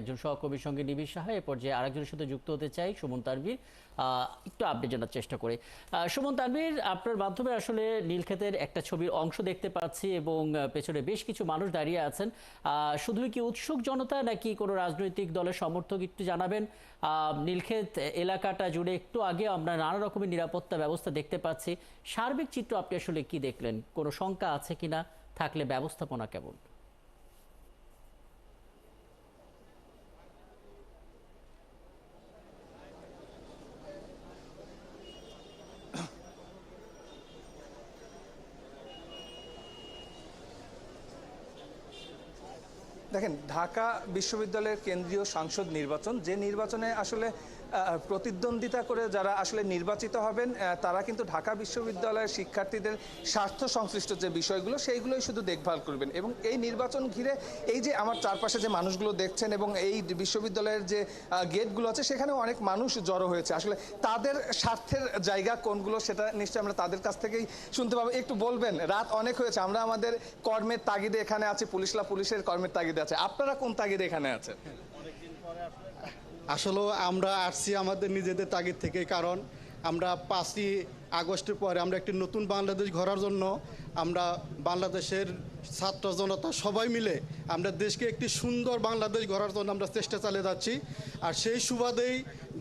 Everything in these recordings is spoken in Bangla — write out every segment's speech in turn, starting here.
একজন সহকর্মীর সঙ্গে নিবিড় সাহা, এ পর্যায়ে আরেকজনের সাথে যুক্ত হতে চাই, সুমন তানভীর। একটু আপডেট জানার চেষ্টা করে। সুমন তানভীর, আপনার মাধ্যমে আসলে নীলক্ষেতের একটা ছবির অংশ দেখতে পাচ্ছি এবং পেছনে বেশ কিছু মানুষ দাঁড়িয়ে আছেন। শুধুই কি উৎসুক জনতা নাকি কোনো রাজনৈতিক দলের সমর্থক, একটু জানাবেন। নীলক্ষেত এলাকাটা জুড়ে একটু আগে আমরা নানা রকমের নিরাপত্তা ব্যবস্থা দেখতে পাচ্ছি। সার্বিক চিত্র আপনি আসলে কি দেখলেন? কোনো শঙ্কা আছে কিনা, থাকলে ব্যবস্থাপনা কেমন? দেখেন, ঢাকা বিশ্ববিদ্যালয়ের কেন্দ্রীয় সংসদ নির্বাচন, যে নির্বাচনে আসলে প্রতিদ্বন্দ্বিতা করে যারা আসলে নির্বাচিত হবেন, তারা কিন্তু ঢাকা বিশ্ববিদ্যালয়ের শিক্ষার্থীদের স্বার্থ সংশ্লিষ্ট যে বিষয়গুলো সেইগুলোই শুধু দেখভাল করবেন। এবং এই নির্বাচন ঘিরে এই যে আমার চারপাশে যে মানুষগুলো দেখছেন এবং এই বিশ্ববিদ্যালয়ের যে গেটগুলো আছে সেখানেও অনেক মানুষ জড়ো হয়েছে। আসলে তাদের স্বার্থের জায়গা কোনগুলো সেটা নিশ্চয়ই আমরা তাদের কাছ থেকেই শুনতে পাবো। একটু বলবেন, রাত অনেক হয়েছে, আমরা আমাদের কর্মের তাগিদে এখানে আছি, পুলিশের কর্মের তাগিদে আছে, আপনারা কোন তাগিদে এখানে আছেন? আসলে আমরা আসছি আমাদের নিজেদের তাগিদ থেকে, কারণ আমরা 5ই আগস্টের পরে আমরা একটি নতুন বাংলাদেশ গড়ার জন্য আমরা বাংলাদেশের ছাত্র জনতা সবাই মিলে আমরা দেশকে একটি সুন্দর বাংলাদেশ গড়ার জন্য আমরা চেষ্টা চালিয়ে যাচ্ছি। আর সেই সুবাদেই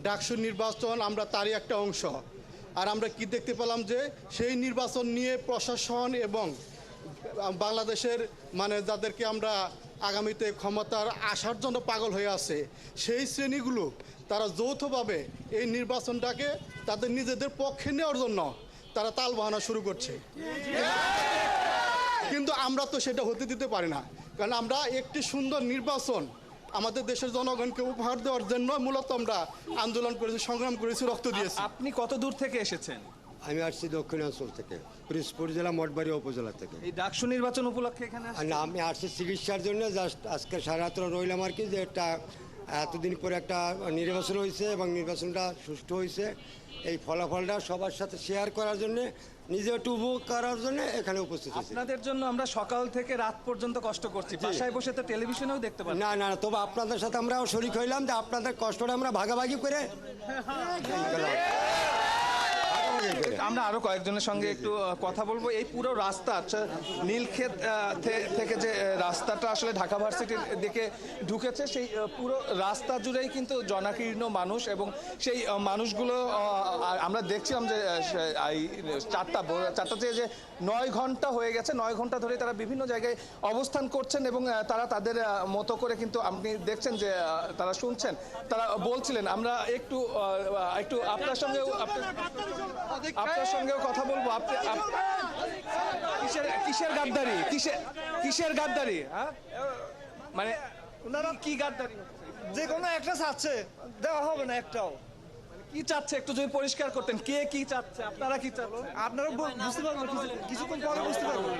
ডাকসু নির্বাচন আমরা তারই একটা অংশ। আর আমরা কি দেখতে পেলাম যে সেই নির্বাচন নিয়ে প্রশাসন এবং বাংলাদেশের যাদেরকে আমরা আগামীতে ক্ষমতার আসার জন্য পাগল হয়ে আছে সেই শ্রেণীগুলো তারা যৌথভাবে এই নির্বাচনটাকে তাদের নিজেদের পক্ষে নেওয়ার জন্য তারা তাল বাহানা শুরু করছে। কিন্তু আমরা তো সেটা হতে দিতে পারি না, কারণ আমরা একটি সুন্দর নির্বাচন আমাদের দেশের জনগণকে উপহার দেওয়ার জন্য মূলত আমরা আন্দোলন করেছি, সংগ্রাম করেছি, রক্ত দিয়েছি। আপনি কত দূর থেকে এসেছেন? আমি আসছি দক্ষিণাঞ্চল থেকে, পিরোজপুর জেলা মঠবাড়ি উপজেলা থেকে। এই ডাকসু নির্বাচন উপলক্ষে এখানে না, আমি আসছি চিকিৎসার জন্য, জাস্ট আজকে সারা রাত্র রইলাম আর কি, যে একটা এতদিন পরে একটা নির্বাচন হয়েছে এবং নির্বাচনটা সুষ্ঠু হয়েছে, এই ফলাফলটা সবার সাথে শেয়ার করার জন্য, নিজে একটু উপভোগ করার জন্য এখানে উপস্থিত হয়েছি। আপনাদের জন্য আমরা সকাল থেকে রাত পর্যন্ত কষ্ট করছি, বাসায় বসে তো টেলিভিশনেও দেখতে পাচ্ছি। না না, তবে আপনাদের সাথে আমরাও শরিক হইলাম যে আপনাদের কষ্টটা আমরা ভাগাভাগি করে। আমরা আরো কয়েকজনের সঙ্গে একটু কথা বলবো। এই পুরো রাস্তা, নীলক্ষেত থেকে যে রাস্তাটা আসলে ঢাকা ভার্সিটির দিকে ঢুকেছে, সেই পুরো রাস্তা জুড়েই কিন্তু জনাকীর্ণ মানুষ, এবং সেই মানুষগুলো আমরা দেখছিলাম যে চারটা থেকে যে 9 ঘন্টা হয়ে গেছে, 9 ঘন্টা ধরে তারা বিভিন্ন জায়গায় অবস্থান করছেন এবং তারা তাদের মতো করে কিন্তু আপনি দেখছেন যে তারা শুনছেন, তারা বলছিলেন। আমরা একটু আপনার সঙ্গেও কথা বলবো। কিসের গাদ্দারি, কিসের গাদ্দারি? হ্যাঁ, মানে ওনারা কি গাদ্দারি? যে কোনো একটা চাচ্ছে, দেওয়া হবে না একটাও। কি চাচ্ছে একটু যদি পরিষ্কার করতেন, কে কি চাচ্ছে, আপনারা কি চাচ্ছেন? আপনারা বুঝতে পারবেন কিছুক্ষণ পরে বুঝতে পারবেন।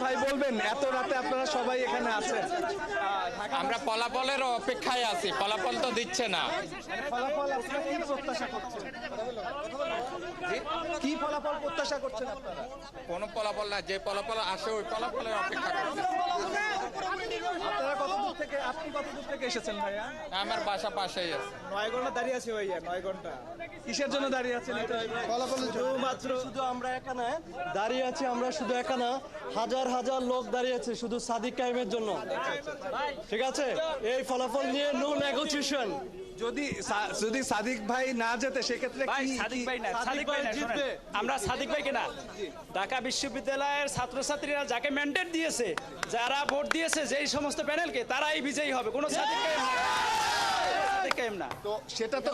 ভাই বলবেন, এত রাতে আপনারা সবাই এখানে আছেন, আমরা ফলাফলের অপেক্ষায় আছি, ফলাফল তো দিচ্ছে না। ফলাফল আপনারা কি প্রত্যাশা করছেন? কি ফলাফল প্রত্যাশা করছেন আপনারা? কোনো ফলাফল না, যে ফলাফল আসে ওই ফলাফলের অপেক্ষা করছি। আপনারা কত দূর থেকে, আপনি কত দূর থেকে এসেছেন ভাইয়া? আমার বাসা পাশেই আছে। 9 ঘন্টা দাঁড়িয়ে আছি ভাইয়া, 9 ঘন্টা। কিসের জন্য দাঁড়িয়ে আছেন? শুধু আমরা এখানে দাঁড়িয়ে আছি, আমরা শুধু এখানে হাজার হাজার লোক দাঁড়িয়ে আছে শুধু সাদিক কায়েমের জন্য। ঠিক আছে, এই ফলাফল নিয়ে নো নেগোসিয়েশন। যদি সাদিক ভাই না যেতে সেক্ষেত্রে কি? সাদিক ভাই না, সাদিক ভাই জিতবে। আমরা সাদিক ভাইকে না, ঢাকা বিশ্ববিদ্যালয়ের ছাত্রছাত্রীরা যাকে ম্যান্ডেট দিয়েছে, যারা ভোট দিয়েছে যেই সমস্ত প্যানেলকে, তারাই বিজয়ী হবে, কোনো সাদিক কায়েম না। তো সেটা তো